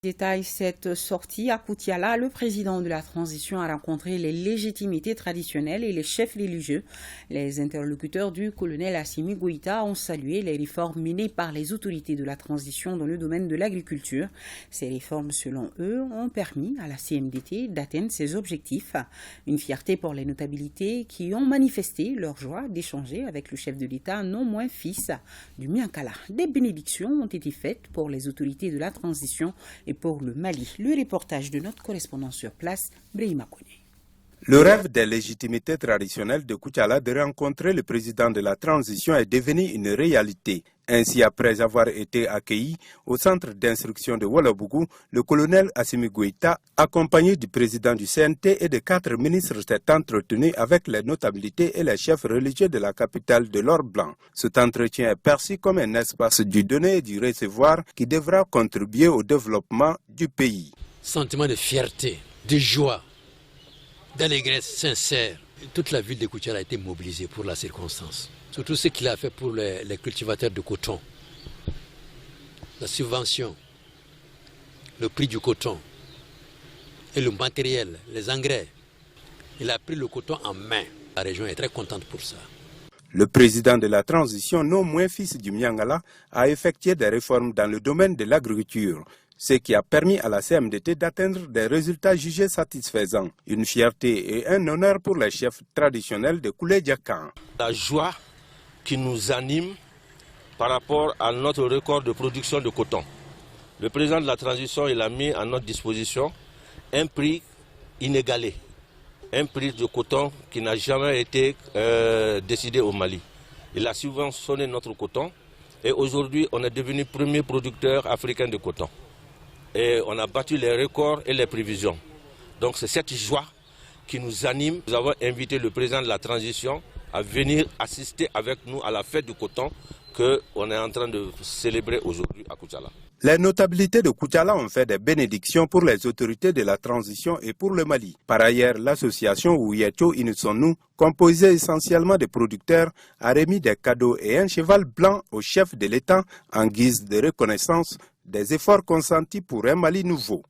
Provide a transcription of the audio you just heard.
Détail cette sortie à Koutiala, le président de la transition a rencontré les légitimités traditionnelles et les chefs religieux. Les interlocuteurs du colonel Assimi Goïta ont salué les réformes menées par les autorités de la transition dans le domaine de l'agriculture. Ces réformes, selon eux, ont permis à la CMDT d'atteindre ses objectifs. Une fierté pour les notabilités qui ont manifesté leur joie d'échanger avec le chef de l'État, non moins fils du Miankala. Des bénédictions ont été faites pour les autorités de la transition et pour le Mali. Le reportage de notre correspondant sur place, Brahima Kone. Le rêve des légitimités traditionnelles de Koutiala de rencontrer le président de la transition est devenu une réalité. Ainsi, après avoir été accueilli au centre d'instruction de Ouagadougou, le colonel Assimi Goïta, accompagné du président du CNT et de 4 ministres, s'est entretenu avec les notabilités et les chefs religieux de la capitale de l'Or Blanc. Cet entretien est perçu comme un espace du donner et du recevoir qui devra contribuer au développement du pays. Sentiment de fierté, de joie, d'allégresse sincère. Toute la ville de Koutiala a été mobilisée pour la circonstance. Surtout ce qu'il a fait pour les cultivateurs de coton. La subvention, le prix du coton et le matériel, les engrais. Il a pris le coton en main. La région est très contente pour ça. Le président de la transition, non moins fils du Miangala, a effectué des réformes dans le domaine de l'agriculture, ce qui a permis à la CMDT d'atteindre des résultats jugés satisfaisants. Une fierté et un honneur pour les chefs traditionnels de Koulé-Diakan. La joie qui nous anime par rapport à notre record de production de coton. Le président de la transition il a mis à notre disposition un prix inégalé, un prix de coton qui n'a jamais été décidé au Mali. Il a subventionné notre coton et aujourd'hui on est devenu premier producteur africain de coton. Et on a battu les records et les prévisions. Donc c'est cette joie qui nous anime. Nous avons invité le président de la transition à venir assister avec nous à la fête du coton qu'on est en train de célébrer aujourd'hui à Koutiala. Les notabilités de Koutiala ont fait des bénédictions pour les autorités de la transition et pour le Mali. Par ailleurs, l'association Ouyeto Inusonu, composée essentiellement de producteurs, a remis des cadeaux et un cheval blanc au chef de l'État en guise de reconnaissance des efforts consentis pour un Mali nouveau.